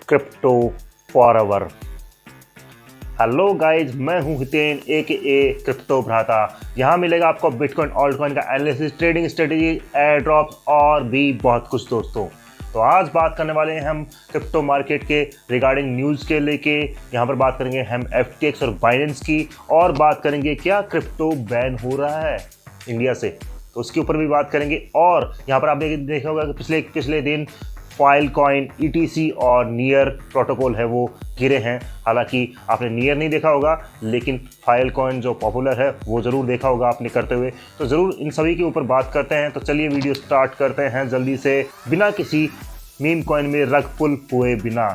Crypto forever. Hello guys, मैं हूं हितेन ए crypto भ्राता। यहां मिलेगा आपको बिटकॉइन ऑल्ट कॉइन का analysis, trading strategy, air drops और भी बहुत कुछ दोस्तों। तो आज बात करने वाले हैं हम क्रिप्टो मार्केट के रिगार्डिंग न्यूज़ के लेके। यहाँ पर बात करेंगे हम FTX और बाइनेंस की, और बात करेंगे क्या क्रिप्टो बैन हो रहा है इंडिया से, तो उसके ऊपर भी बात करेंगे। और यहाँ पर आप देखा होगा कि पिछले दिन फाइलकॉइन, ETC और नियर प्रोटोकॉल है वो गिरे हैं। हालांकि आपने नियर नहीं देखा होगा, लेकिन फाइलकॉइन जो पॉपुलर है वो ज़रूर देखा होगा आपने करते हुए। तो ज़रूर इन सभी के ऊपर बात करते हैं। तो चलिए वीडियो स्टार्ट करते हैं जल्दी से, बिना किसी मीम कॉइन में रग पुल हुए बिना।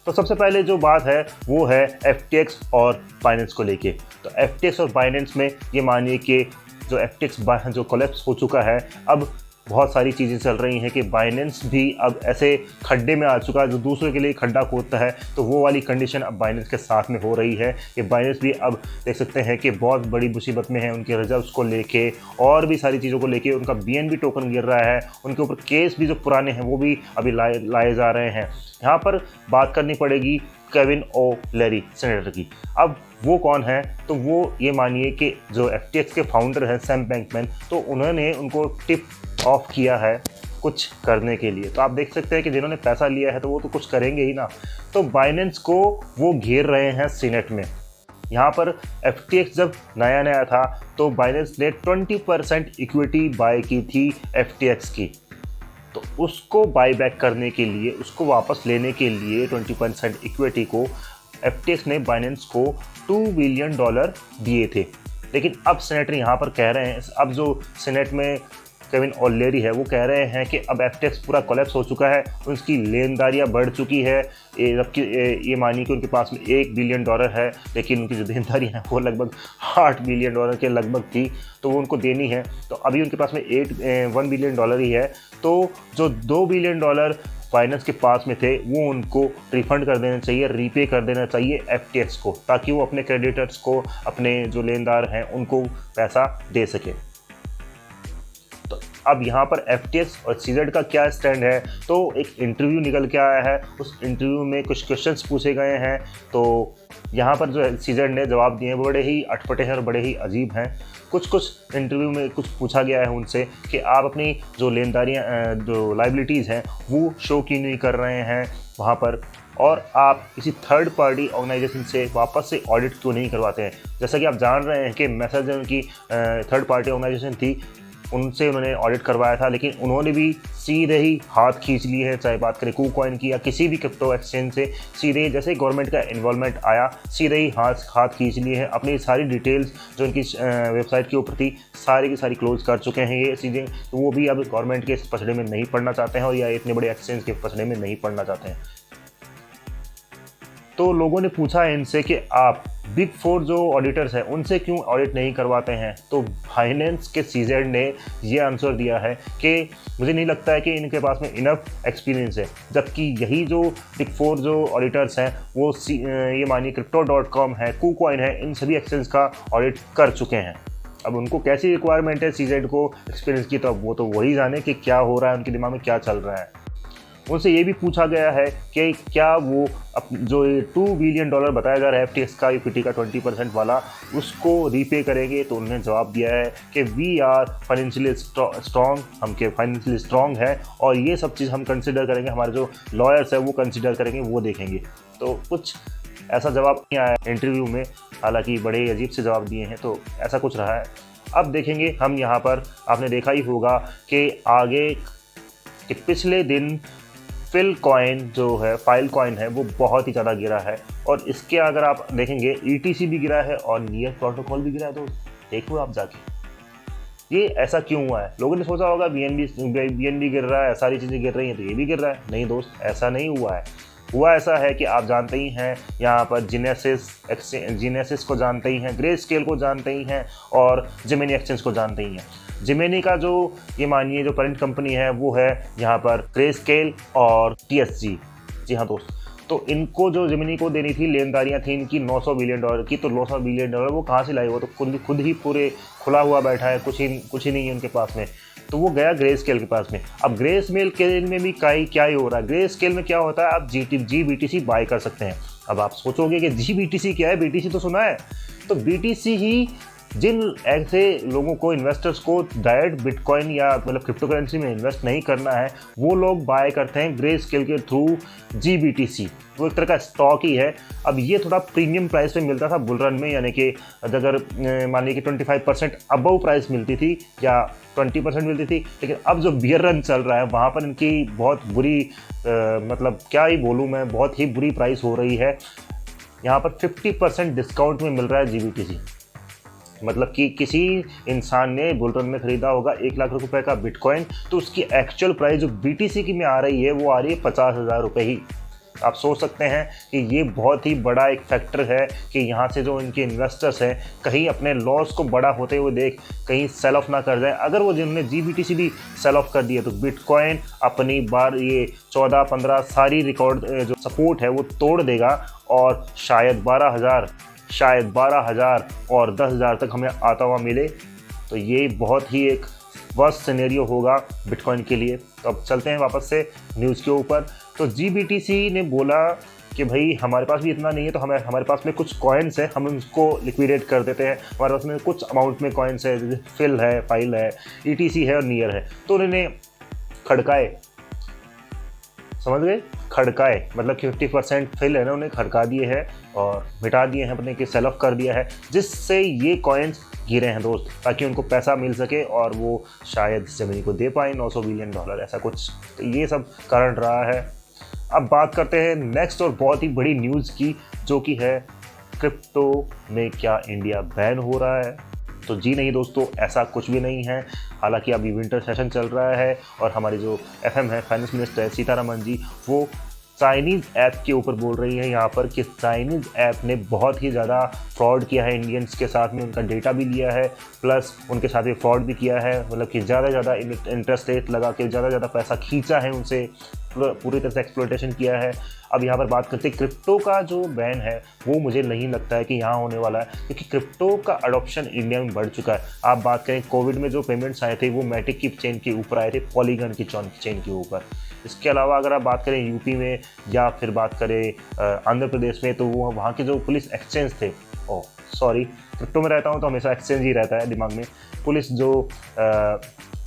तो सबसे पहले जो बात है वो है FTX और बाइनेंस को लेके। तो FTX और बाइनेंस में ये मानिए कि जो FTX जो कोलैप्स हो चुका है, अब बहुत सारी चीज़ें चल रही हैं कि बाइनेंस भी अब ऐसे खड्डे में आ चुका है जो दूसरों के लिए खड्डा खोदता है। तो वो वाली कंडीशन अब बाइनेंस के साथ में हो रही है कि बाइनेंस भी अब देख सकते हैं कि बहुत बड़ी मुसीबत में है, उनके रिजर्व्स को लेके और भी सारी चीज़ों को लेके। उनका BNB टोकन गिर रहा है, उनके ऊपर केस भी जो पुराने हैं वो भी अभी लाए जा रहे हैं। यहाँ पर बात करनी पड़ेगी केविन ओ'लेरी सेनेटर की। अब वो कौन है? तो वो ये मानिए कि जो FTX के फाउंडर हैं सैम बैंकमैन, तो उन्होंने उनको टिप ऑफ किया है कुछ करने के लिए। तो आप देख सकते हैं कि जिन्होंने पैसा लिया है तो वो तो कुछ करेंगे ही ना। तो बाइनेंस को वो घेर रहे हैं सीनेट में। यहाँ पर FTX जब नया था तो बाइनेंस ने 20% इक्विटी बाय की थी FTX की। तो उसको बाय बैक करने के लिए, उसको वापस लेने के लिए 20% इक्विटी को FTX ने बाइनेंस को $2 बिलियन दिए थे। लेकिन अब सेनेटर यहाँ पर कह रहे हैं, अब जो सेनेट में केविन ओ'लेरी है वो कह रहे हैं कि अब FTX पूरा कोलैप्स हो चुका है, उसकी लेनदारियाँ बढ़ चुकी है। जबकि ये मानिए कि उनके पास में $1 बिलियन है, लेकिन उनकी जो देनदारी है वो लगभग $8 बिलियन के लगभग थी, तो वो उनको देनी है। तो अभी उनके पास में $1 बिलियन ही है। तो जो $2 बिलियन बाइनेंस के पास में थे वो उनको रिफंड कर देना चाहिए, रीपे कर देना चाहिए FTX को, ताकि वो अपने क्रेडिटर्स को, अपने जो लेनदार हैं उनको पैसा दे सके। तो अब यहाँ पर FTX और CZ का क्या स्टैंड है? तो एक इंटरव्यू निकल के आया है, उस इंटरव्यू में कुछ क्वेश्चंस पूछे गए हैं। तो यहाँ पर जो CZ ने जवाब दिए हैं वो बड़े ही अटपटे हैं और बड़े ही अजीब हैं। कुछ इंटरव्यू में कुछ पूछा गया है उनसे कि आप अपनी जो लेनदारियाँ, जो लाइबिलिटीज़ हैं वो शो क्यों नहीं कर रहे हैं वहाँ पर, और आप किसी थर्ड पार्टी ऑर्गेनाइजेशन से वापस से ऑडिट क्यों नहीं करवाते हैं। जैसा कि आप जान रहे हैं कि मैसेज उनकी थर्ड पार्टी ऑर्गेनाइजेशन थी, उनसे उन्होंने ऑडिट करवाया था, लेकिन उन्होंने भी सीधे ही हाथ खींच लिए हैं। चाहे बात करें KuCoin की या किसी भी क्रिप्टो एक्सचेंज से, सीधे जैसे गवर्नमेंट का इन्वॉल्वमेंट आया, सीधे ही हाथ खींच लिए हैं। अपनी सारी डिटेल्स जो उनकी वेबसाइट के ऊपर थी सारी की सारी क्लोज कर चुके हैं ये चीज़ें। तो वो भी अब गवर्नमेंट के पछड़े में नहीं पड़ना चाहते हैं, और या इतने बड़े एक्सचेंज के पछड़े में नहीं पड़ना चाहते हैं। तो लोगों ने पूछा है इनसे कि आप बिग 4 जो ऑडिटर्स हैं उनसे क्यों ऑडिट नहीं करवाते हैं। तो बाइनेंस के CZ ने ये आंसर दिया है कि मुझे नहीं लगता है कि इनके पास में इनफ एक्सपीरियंस है, जबकि यही जो बिग 4 जो ऑडिटर्स हैं वो ये मानिए Crypto.com है, KuCoin है, इन सभी एक्सचेंज का ऑडिट कर चुके हैं। अब उनको कैसी रिक्वायरमेंट है CZ को एक्सपीरियंस की, तो अब वो तो वही जाने कि क्या हो रहा है, उनके दिमाग में क्या चल रहा है। उनसे ये भी पूछा गया है कि क्या वो जो $2 बिलियन बताया जा रहा है FTX का इक्विटी का 20% वाला, उसको रीपे करेंगे। तो उन्होंने जवाब दिया है कि वी आर फाइनेंशियली स्ट्रॉन्ग, हम के फाइनेंशियली स्ट्रॉन्ग है, और ये सब चीज़ हम कंसिडर करेंगे, हमारे जो लॉयर्स हैं वो कंसिडर करेंगे, वो देखेंगे। तो कुछ ऐसा जवाब नहीं आया इंटरव्यू में, हालांकि बड़े अजीब से जवाब दिए हैं। तो ऐसा कुछ रहा है। अब देखेंगे हम यहाँ पर, आपने देखा ही होगा कि आगे कि पिछले दिन फाइलकॉइन है वो बहुत ही ज़्यादा गिरा है, और इसके अगर आप देखेंगे ETC भी गिरा है और नियर प्रोटोकॉल भी गिरा है। तो देखो आप जाके ये ऐसा क्यों हुआ है। लोगों ने सोचा होगा BNB गिर रहा है, सारी चीज़ें गिर रही हैं तो ये भी गिर रहा है। नहीं दोस्त, ऐसा नहीं हुआ है। हुआ ऐसा है कि आप जानते ही हैं, यहाँ पर जीनेसिस को जानते ही हैं, ग्रे स्केल को जानते ही हैं, और जेमिनी एक्सचेंज को जानते ही हैं। जेमिनी का जो ये मानिए जो पेरेंट कंपनी है वो है यहाँ पर ग्रे स्केल और TSG। जी हाँ दोस्त, तो इनको जो जेमिनी को देनी थी लेनदारियाँ थी इनकी $900 बिलियन की। तो $900 बिलियन वो कहाँ से लाई? वो तो खुद ही पूरे खुला हुआ बैठा है, कुछ ही नहीं है उनके पास में। तो वो गया ग्रे स्केल के पास में। अब ग्रे स्केल में भी क्या ही हो रहा है, ग्रे स्केल में क्या होता है, आप GBTC बाय कर सकते हैं। अब आप सोचोगे कि GBTC क्या है, BTC तो सुना है। तो BTC ही जिन ऐसे लोगों को, इन्वेस्टर्स को डायरेक्ट बिटकॉइन या मतलब क्रिप्टो करेंसी में इन्वेस्ट नहीं करना है, वो लोग बाय करते हैं ग्रे स्केल के थ्रू GBTC। वो एक तरह का स्टॉक ही है। अब ये थोड़ा प्रीमियम प्राइस पे मिलता था बुल रन में, यानी कि अगर मान लीजिए कि 25% अबव प्राइस मिलती थी या 20% मिलती थी। लेकिन अब जो बियर रन चल रहा है वहाँ पर इनकी बहुत बुरी मतलब क्या ही बोलूँ मैं, बहुत ही बुरी प्राइस हो रही है। यहाँ पर 50% डिस्काउंट में मिल रहा है GBTC। मतलब कि किसी इंसान ने बुल रन में खरीदा होगा 1 लाख रुपए का बिटकॉइन, तो उसकी एक्चुअल प्राइस जो BTC की में आ रही है वो आ रही है 50,000 रुपये ही। आप सोच सकते हैं कि ये बहुत ही बड़ा एक फैक्टर है कि यहाँ से जो इनके इन्वेस्टर्स हैं कहीं अपने लॉस को बड़ा होते हुए देख कहीं सेल ऑफ ना कर जाए। अगर वो जिन्होंने GBTC भी सेल ऑफ कर दिया तो बिटकॉइन अपनी बार ये 14-15 सारी रिकॉर्ड जो सपोर्ट है वो तोड़ देगा और शायद 12,000 और 10,000 तक हमें आता हुआ मिले। तो ये बहुत ही एक वर्स्ट सिनेरियो होगा बिटकॉइन के लिए। तो अब चलते हैं वापस से न्यूज़ के ऊपर। तो GBTC ने बोला कि भाई हमारे पास भी इतना नहीं है, तो हमारे पास में कुछ कॉइन्स है, हम उसको लिक्विडेट कर देते हैं। हमारे पास में कुछ अमाउंट में कॉइन्स है, जैसे फिल है, फाइल है, ETC है और नियर है। तो उन्होंने खड़काए, समझ गए, खड़काए मतलब 50% फिल है ना, उन्हें खड़का दिए हैं और मिटा दिए हैं, अपने के सेल ऑफ कर दिया है, जिससे ये कॉइन्स गिरे हैं दोस्त, ताकि उनको पैसा मिल सके और वो शायद ज़मीन को दे पाए $900 बिलियन ऐसा कुछ। तो ये सब कारण रहा है। अब बात करते हैं नेक्स्ट और बहुत ही बड़ी न्यूज़ की, जो कि है क्रिप्टो में क्या इंडिया बैन हो रहा है। तो जी नहीं दोस्तों, ऐसा कुछ भी नहीं है। हालांकि अभी विंटर सेशन चल रहा है और हमारी जो FM है, फाइनेंस मिनिस्टर सीतारमण जी, वो चाइनीज़ ऐप के ऊपर बोल रही है यहाँ पर कि चाइनीज़ ऐप ने बहुत ही ज़्यादा फ्रॉड किया है इंडियंस के साथ में, उनका डेटा भी लिया है, प्लस उनके साथ में फ्रॉड भी किया है। मतलब कि ज़्यादा इंटरेस्ट रेट लगा के ज़्यादा पैसा खींचा है उनसे, पूरी तरह से एक्सप्लॉयटेशन किया है। अब यहाँ पर बात करते हैं क्रिप्टो का जो बैन है, वो मुझे नहीं लगता है कि यहाँ होने वाला है, क्योंकि क्रिप्टो का अडॉप्शन इंडिया में बढ़ चुका है। आप बात करें कोविड में जो पेमेंट्स आए थे वो मैटिक की चेन के ऊपर आए थे, पॉलीगन की चेन के ऊपर। इसके अलावा अगर आप बात करें यूपी में या फिर बात करें आंध्र प्रदेश में, तो वो वहाँ के जो पुलिस एक्सचेंज थे, क्रिप्टो में रहता हूँ तो हमेशा एक्सचेंज ही रहता है दिमाग में। पुलिस जो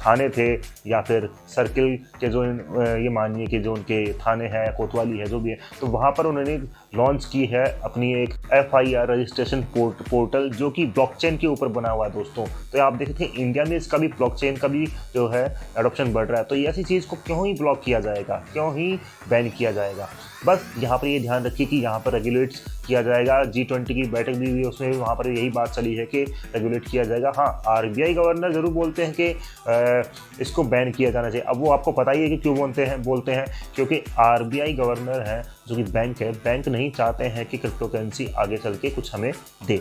थाने थे या फिर सर्किल के जो ये मानिए कि जो उनके थाने हैं, कोतवाली है, जो भी है, तो वहाँ पर उन्होंने लॉन्च की है अपनी एक FIR रजिस्ट्रेशन पोर्टल, जो कि ब्लॉकचेन के ऊपर बना हुआ है दोस्तों। तो आप देखते हैं इंडिया में इसका भी ब्लॉकचेन का भी जो है एडॉप्शन बढ़ रहा है। तो ये ऐसी चीज़ को क्यों ही ब्लॉक किया जाएगा, क्यों ही बैन किया जाएगा। बस यहाँ पर ये ध्यान रखिए कि यहाँ पर रेगुलेट्स किया जाएगा। G20 की बैठक भी हुई, उसमें वहाँ पर यही बात चली है कि रेगुलेट किया जाएगा। हाँ, RBI गवर्नर ज़रूर बोलते हैं कि इसको बैन किया जाना चाहिए। अब वो आपको पता ही है कि क्यों बोलते हैं क्योंकि RBI गवर्नर हैं जो कि बैंक है, बैंक नहीं चाहते हैं कि क्रिप्टो करेंसी आगे चल के कुछ हमें दे,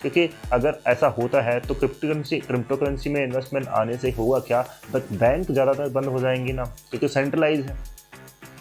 क्योंकि अगर ऐसा होता है तो क्रिप्टो करेंसी में इन्वेस्टमेंट आने से होगा क्या, बट बैंक ज़्यादातर बंद हो जाएंगी ना, क्योंकि सेंट्रलाइज है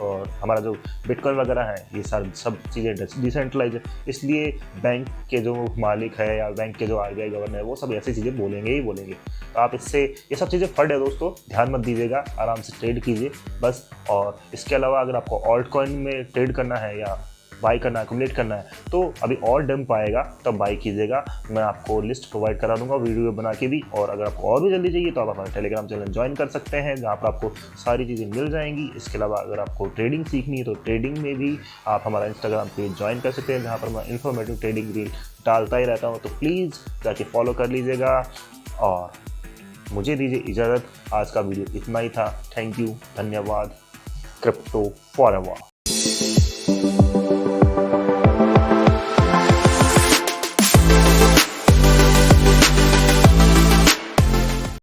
और हमारा जो बिटकॉइन वगैरह है ये सब चीज़ें डिसेंट्रलाइज है। इसलिए बैंक के जो मालिक है या बैंक के जो RBI गवर्नर है वो सब ऐसी चीज़ें बोलेंगे ही बोलेंगे। तो आप इससे ये सब चीज़ें फंड है दोस्तों, ध्यान मत दीजिएगा, आराम से ट्रेड कीजिए बस। और इसके अलावा अगर आपको ऑल्ट कॉइन में ट्रेड करना है या बाई करना है, एक्युमुलेट करना है, तो अभी और डंप आएगा तब बाई कीजिएगा। मैं आपको लिस्ट प्रोवाइड करा दूंगा वीडियो बना के भी। और अगर आपको और भी जल्दी चाहिए तो आप हमारे टेलीग्राम चैनल ज्वाइन कर सकते हैं, जहाँ पर आपको सारी चीज़ें मिल जाएंगी। इसके अलावा अगर आपको ट्रेडिंग सीखनी है तो ट्रेडिंग में भी आप हमारा इंस्टाग्राम पेज ज्वाइन कर सकते हैं, जहाँ पर मैं इन्फॉर्मेटिव ट्रेडिंग रील डालता ही रहता हूँ। तो प्लीज़ जाके फॉलो कर लीजिएगा और मुझे दीजिए इजाज़त। आज का वीडियो इतना ही था। थैंक यू, धन्यवाद। Crypto forever.